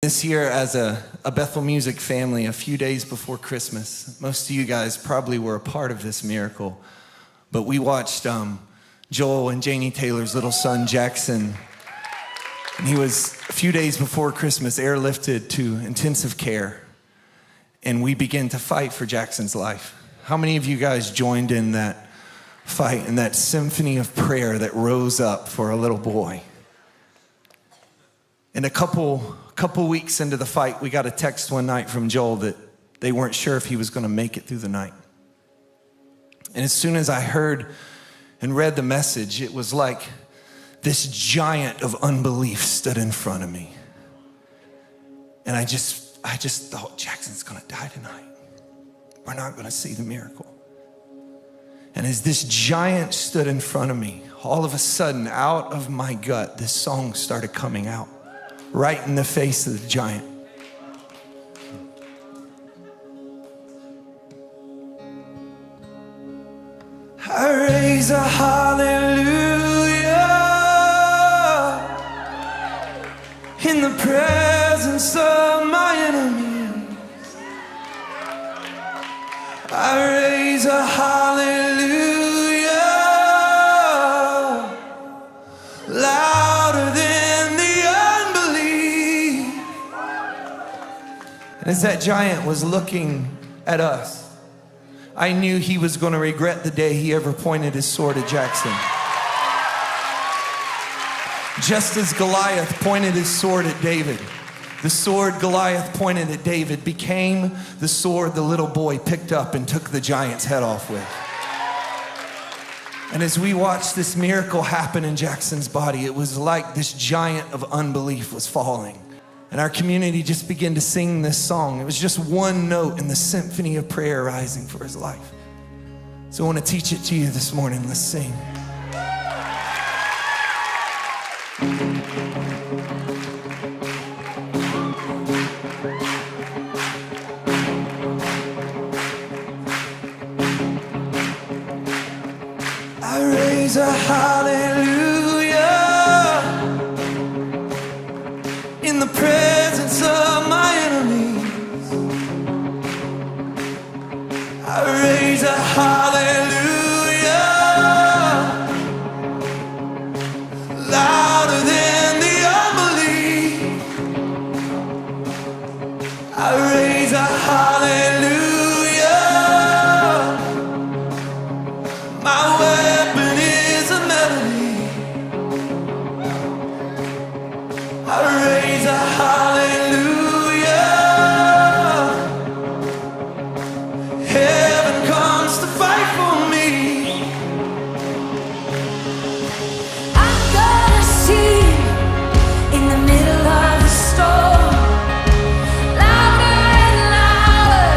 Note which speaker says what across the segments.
Speaker 1: This year, as a Bethel Music family, a few days before Christmas, most of you guys probably were a part of this miracle, but we watched Joel and Janie Taylor's little son, Jackson, and he was, a few days before Christmas, airlifted to intensive care, and we began to fight for Jackson's life. How many of you guys joined in that fight, in that symphony of prayer that rose up for a little boy? And a couple weeks into the fight, we got a text one night from Joel that they weren't sure if he was going to make it through the night. And as soon as I heard and read the message, it was like this giant of unbelief stood in front of me. And I just thought, Jackson's going to die tonight. We're not going to see the miracle. And as this giant stood in front of me, all of a sudden, out of my gut, this song started coming out. Right in the face of the giant. I raise a hallelujah in the presence of my enemies. I raise a hallelujah louder than the unbelief. And as that giant was looking at us, I knew he was going to regret the day he ever pointed his sword at Jackson. Just as Goliath pointed his sword at David, the sword Goliath pointed at David became the sword the little boy picked up and took the giant's head off with. And as we watched this miracle happen in Jackson's body, it was like this giant of unbelief was falling. And our community just began to sing this song. It was just one note in the symphony of prayer rising for his life. So I want to teach it to you this morning. Let's sing. I raise a hallelujah in the presence of my enemies. I raise a hallelujah louder than the unbelief. I raise a hallelujah. My weapon is a melody. I raise a hallelujah. Heaven comes to fight for me.
Speaker 2: I'm gonna sing in the middle of the storm. Louder and louder,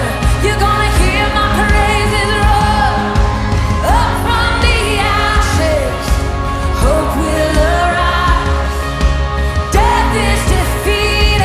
Speaker 2: you're gonna hear my praises roar. Up from the ashes, hope will arise. Death is defeated.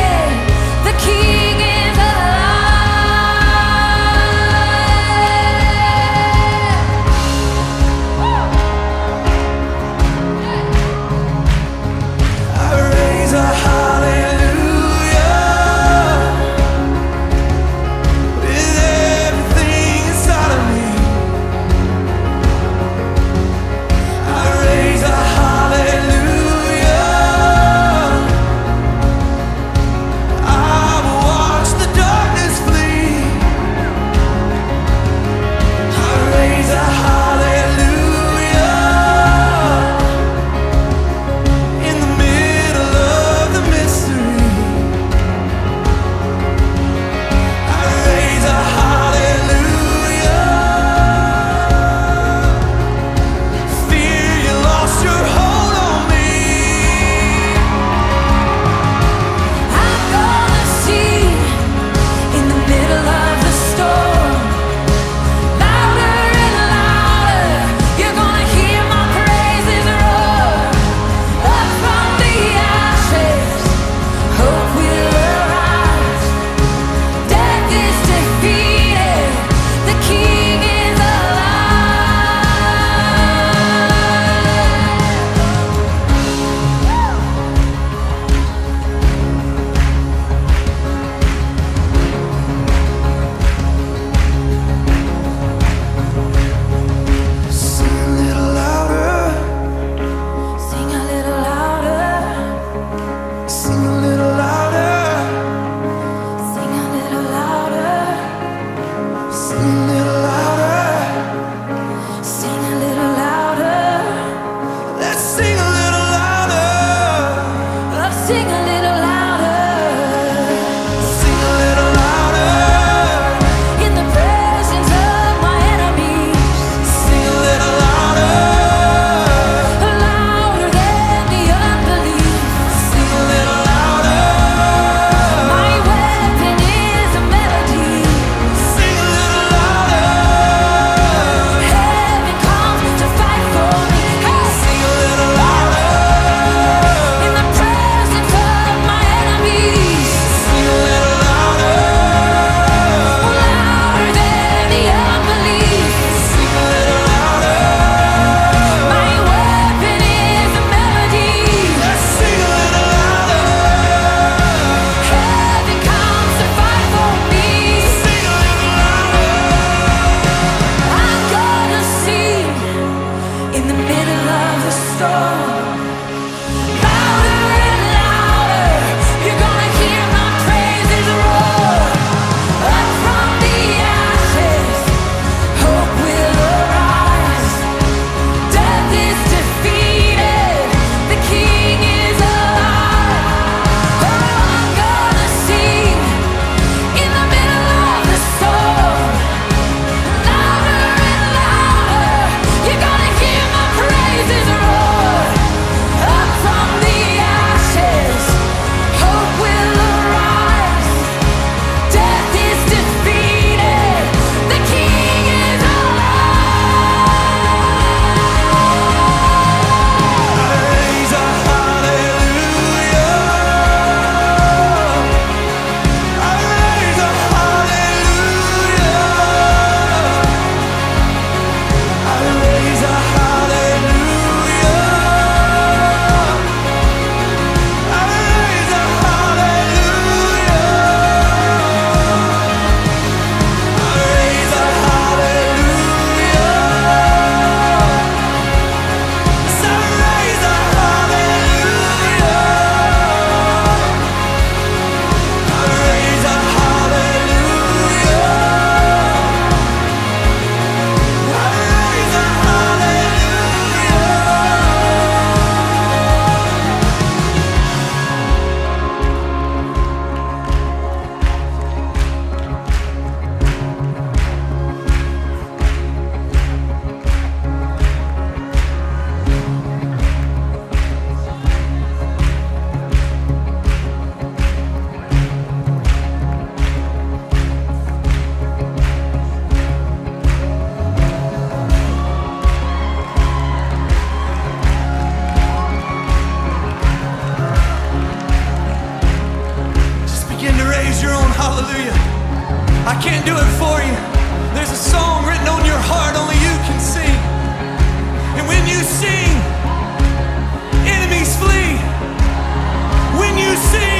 Speaker 1: your own hallelujah. I can't do it for you. There's a song written on your heart only you can sing. And when you sing, enemies flee. When you sing,